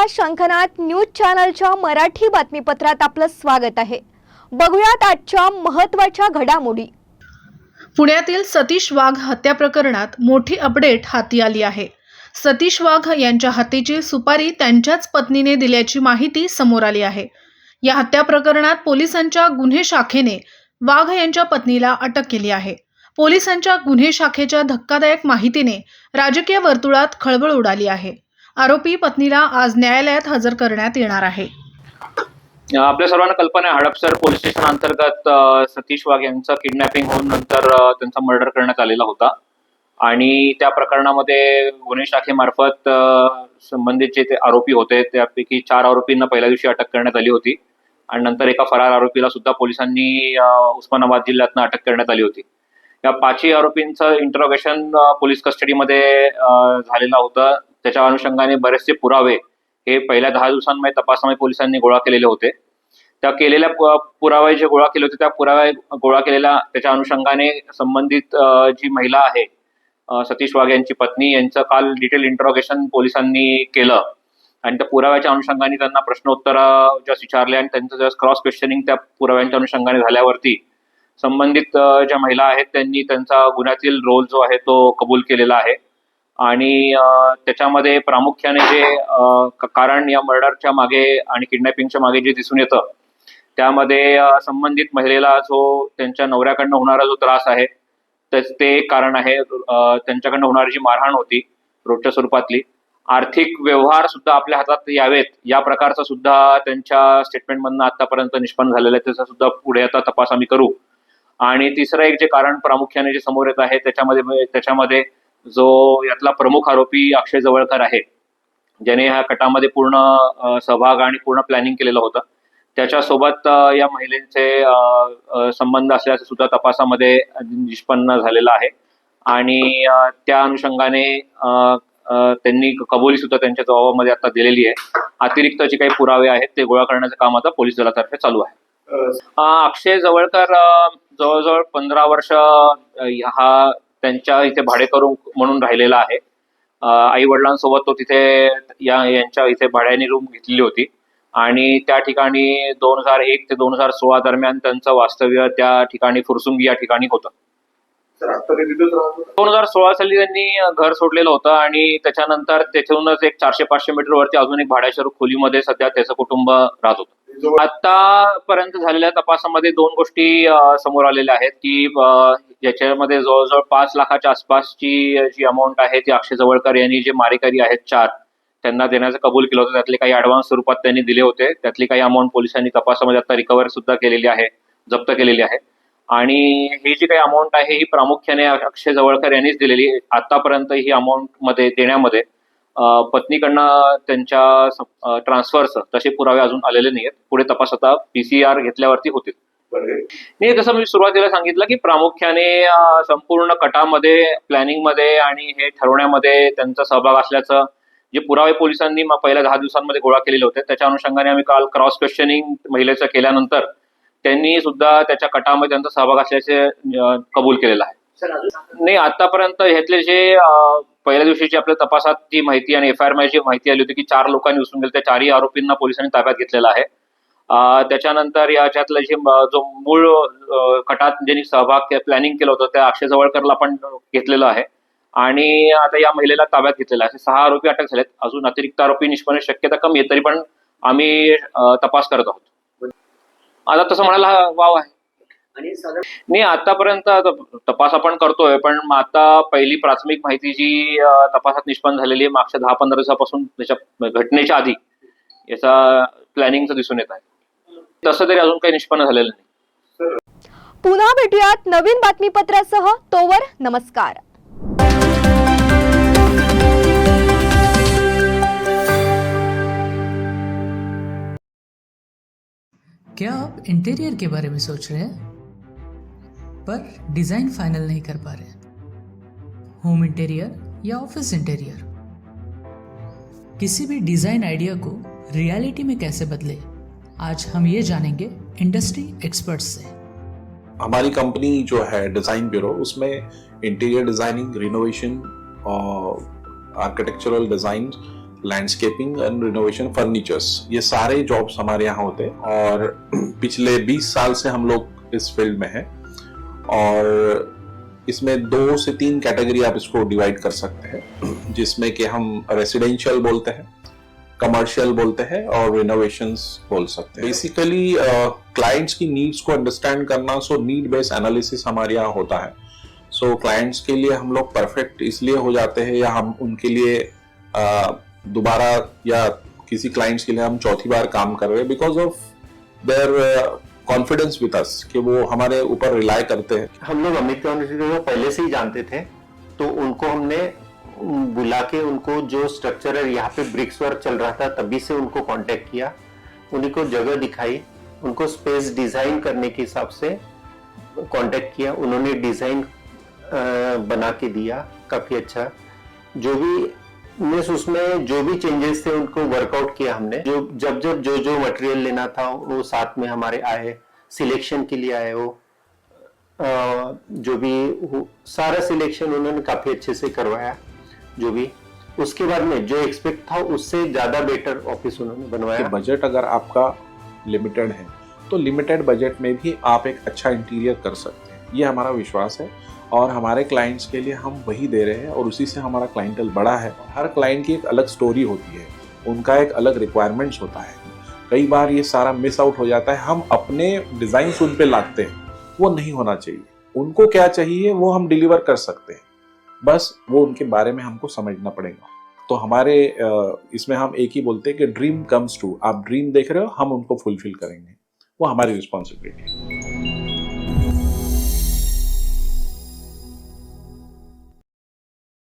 नमस्कार, शंखनाद न्यूज चॅनलच्या मराठी बातमीपत्रात आपलं स्वागत आहे। बघूयात आजच्या महत्त्वाच्या घडामोडी। पुण्यातील सतीश वाघ हत्या प्रकरणात मोठी अपडेट हाती आली आहे। सतीश वाघ यांच्या हत्येची सुपारी त्यांच्याच पत्नीने दिल्याची माहिती समोर आली आहे। या हत्या प्रकरणात पोलिसांच्या गुन्हे शाखेने वाघ यांच्या पत्नीला अटक केली आहे। पोलिसांच्या गुन्हे शाखेच्या धक्कादायक माहितीने राजकीय वर्तुळात खळबळ उडाली आहे। आरोपी पत्नीला आज न्यायालयात हजर करण्यात येणार आहे। आपल्या सर्वांना कल्पना आहे, हडपसर पोलीस स्टेशन अंतर्गत सतीश वाघ यांचं किडनॅपिंग होऊन नंतर त्यांचा मर्डर करण्यात आलेला होता आणि त्या प्रकरणामध्ये गुन्हे शाखेमार्फत संबंधित जे ते आरोपी होते त्यापैकी 4 आरोपींना पहिल्या दिवशी अटक करण्यात आली होती आणि नंतर एका फरार आरोपीला सुद्धा पोलिसांनी उस्मानाबाद जिल्ह्यातून अटक करण्यात आली होती। या 5ही आरोपींचं इंटरोगेशन पोलीस कस्टडीमध्ये झालेलं होतं। त्याच्या अनुषंगाने बरेचसे पुरावे हे पहिल्या 10 दिवसांमध्ये तपासामध्ये पोलिसांनी गोळा केलेले होते। त्या केलेल्या पुरावे जे गोळा केले होते त्या पुरावे गोळा केलेल्या त्याच्या अनुषंगाने संबंधित जी महिला आहे सतीश वाघ यांची पत्नी यांचं काल डिटेल इंटरोगेशन पोलिसांनी केलं आणि त्या पुराव्याच्या अनुषंगाने त्यांना प्रश्नोत्तर जस्ट विचारले आणि त्यांचं जस्ट क्रॉस क्वेश्चनिंग त्या पुराव्यांच्या अनुषंगाने झाल्यावरती संबंधित ज्या महिला आहेत त्यांनी त्यांचा गुन्ह्यातील रोल जो आहे तो कबूल केलेला आहे आणि त्याच्यामध्ये प्रामुख्याने जे कारण या मर्डरच्या मागे आणि किडनॅपिंगच्या मागे जे दिसून येतं त्यामध्ये संबंधित महिलेला जो त्यांच्या नवऱ्याकडनं होणारा जो त्रास आहे ते एक कारण आहे। त्यांच्याकडनं होणारी जी मारहाण होती रोजच्या स्वरूपातली, आर्थिक व्यवहार सुद्धा आपल्या हातात यावेत या प्रकारचा सुद्धा त्यांच्या स्टेटमेंटमधनं आतापर्यंत निष्पन्न झालेलं आहे। त्याचा सुद्धा पुढे आता तपास आम्ही करू। आणि तिसरं एक जे कारण प्रामुख्याने जे समोर येत आहे त्याच्यामध्ये जो यातला प्रमुख आरोपी अक्षय जवळकर आहे, ज्याने ह्या कटामध्ये पूर्ण सहभाग आणि पूर्ण प्लॅनिंग केलेलं होतं, त्याच्यासोबत या महिलेचे संबंध असल्याचं सुद्धा तपासामध्ये निष्पन्न झालेलं आहे आणि त्या अनुषंगाने त्यांनी कबुली सुद्धा त्यांच्या जबाबामध्ये आता दिलेली आहे। अतिरिक्त जे काही पुरावे आहेत ते गोळा करण्याचं काम आता पोलीस दलातर्फे चालू आहे। अक्षय जवळकर जवळजवळ 15 वर्ष हा त्यांच्या इथे भाडेकरू म्हणून राहिलेला आहे। आई वडिलांसोबत तो तिथे यांच्या इथे भाड्याने रूम घेतलेली होती आणि त्या ठिकाणी 2001 ते 2016 दरम्यान त्यांचं वास्तव्य त्या ठिकाणी फुरसुंगी या ठिकाणी होतं। 2016 साली त्यांनी घर सोडलेलं होतं आणि त्याच्यानंतर तेथूनच एक 400-500 मीटर वरती अजून एक भाड्याच्या खोलीमध्ये सध्या त्याचं कुटुंब राहत होतं। आतापर्यंत झालेल्या तपासामध्ये 2 गोष्टी समोर आलेल्या आहेत की ज्याच्यामध्ये जवळजवळ 5 लाखाच्या आसपासची जी अमाऊंट आहे ती अक्षय जवळकर यांनी जे मारेकरी आहेत 4 त्यांना देण्याचं कबूल केलं होतं। त्यातले काही ऍडव्हान्स स्वरूपात त्यांनी दिले होते, त्यातली काही अमाऊंट पोलिसांनी तपासामध्ये आता रिकव्हर सुद्धा केलेली आहे, जप्त केलेली आहे आणि ही जी काही अमाऊंट आहे ही प्रामुख्याने अक्षय जवळकर यांनीच दिलेली। आतापर्यंत ही अमाऊंट मध्ये देण्यामध्ये पत्नीकडनं त्यांच्या ट्रान्सफरचं तसे पुरावे अजून आलेले नाहीत। पुढे तपास आता PCR घेतल्यावरती होतील। नाही, जसं मी सुरुवातीला सांगितलं की प्रामुख्याने संपूर्ण कटामध्ये, प्लॅनिंग मध्ये आणि हे ठरवण्यामध्ये त्यांचा सहभाग असल्याचं जे पुरावे पोलिसांनी पहिल्या 10 दिवसांमध्ये गोळा केलेले होते त्याच्या अनुषंगाने आम्ही काल क्रॉस क्वेश्चनिंग महिलेचं केल्यानंतर त्यांनी सुद्धा त्याच्या कटामध्ये त्यांचा सहभाग असल्याचे कबूल केलेला आहे। नाही, आतापर्यंत ह्यातले जे पहिल्या दिवशीची आपल्या तपासात जी माहिती आणि FIR मध्ये जी माहिती आली होती की 4 लोकांनी उचलून गेले, त्या 4ही आरोपींना पोलिसांनी ताब्यात घेतलेला आहे। त्याच्यानंतर याच्यातलं जो मूळ कटात ज्यांनी सहभाग प्लॅनिंग केलं होतं त्या अक्षय जवळकरला पण घेतलेलं आहे आणि आता या महिलेला ताब्यात घेतलेला आहे। 6 आरोपी अटक झालेत, अजून अतिरिक्त आरोपी निष्पन्न शक्यता कमी आहे, तरी पण आम्ही तपास करत आहोत। आता तसं म्हणायला वाव आहे नाही, आतापर्यंत तपास आपण करतोय पण आता पहिली प्राथमिक माहिती जी तपासात निष्पन्न झालेली आहे मागच्या 10-15 दिवसापासून त्याच्या घटनेच्या आधी याचा प्लॅनिंगचं दिसून येत आहे, तसं तरी अजून काही निष्पन्न झालेलं नाही। पुन्हा भेटूयात नवीन बातमीपत्रासह, तोवर नमस्कार। क्या आप इंटीरियर के बारे में सोच रहे हैं पर डिज़ाइन फाइनल नहीं कर पा रहे? होम इंटीरियर या ऑफिस इंटीरियर, किसी भी डिज़ाइन आइडिया को रियलिटी में कैसे बदले, आज हम ये जानेंगे इंडस्ट्री एक्सपर्ट्स से। हमारी कंपनी जो है डिज़ाइन ब्यूरो, उसमें interior designing, renovation, architectural design landscaping end renovation, furnitures, ये सारे जॉब्स हमारे यहाँ होते हैं। और पिछले 20 साल से हम लोग इस फील्ड में हैं। और इसमें 2 से 3 कैटेगरी आप इसको डिवाइड कर सकते हैं, जिसमें कि हम रेसिडेंशियल बोलते हैं, कमर्शियल बोलते हैं और रिनोवेशंस बोल सकते हैं। बेसिकली क्लाइंट्स की नीड्स को अंडरस्टैंड करना, सो नीड बेस्ड एनालिसिस हमारे यहाँ होता है। सो क्लाइंट्स के लिए हम लोग परफेक्ट इसलिए हो जाते हैं, या हम उनके लिए दोबारा, या किसी क्लाइंट्स के लिए हम चौथी बार काम कर रहे हैं because of their confidence with us, कि वो हमारे ऊपर रिलाई करते हैं। हम लोग अमित को पहले से ही जानते थे, तो उनको हमने बुला के उनको जो स्ट्रक्चरल यहाँ पे ब्रिक्स वर्क चल रहा था तभी से उनको कांटेक्ट किया, उन्हीं को जगह दिखाई, उनको स्पेस डिजाइन करने के हिसाब से कांटेक्ट किया, उन्होंने डिजाइन बना के दिया काफी अच्छा। जो भी उसमें जो भी चेंजेस थे उनको वर्कआउट किया हमने। जब जो मटेरियल लेना था वो साथ में हमारे आए, सिलेक्शन के लिए आए, वो जो भी सारा सिलेक्शन उन्होंने काफी अच्छे से करवाया। जो भी उसके बाद में जो एक्सपेक्ट था उससे ज्यादा बेटर ऑफिस उन्होंने बनवाया। बजट अगर आपका लिमिटेड है तो लिमिटेड बजट में भी आप एक अच्छा इंटीरियर कर सकते हैं, ये हमारा विश्वास है। और हमारे क्लाइंट्स के लिए हम वही दे रहे हैं और उसी से हमारा क्लाइंटल बड़ा है। हर क्लाइंट की एक अलग स्टोरी होती है, उनका एक अलग रिक्वायरमेंट्स होता है। कई बार ये सारा मिस आउट हो जाता है, हम अपने डिजाइन उन पे लाते हैं, वो नहीं होना चाहिए। उनको क्या चाहिए वो हम डिलीवर कर सकते हैं, बस वो उनके बारे में हमको समझना पड़ेगा। तो हमारे इसमें हम एक ही बोलते हैं कि ड्रीम कम्स ट्रू। आप ड्रीम देख रहे हो, हम उनको फुलफिल करेंगे, वो हमारी रिस्पॉन्सिबिलिटी है।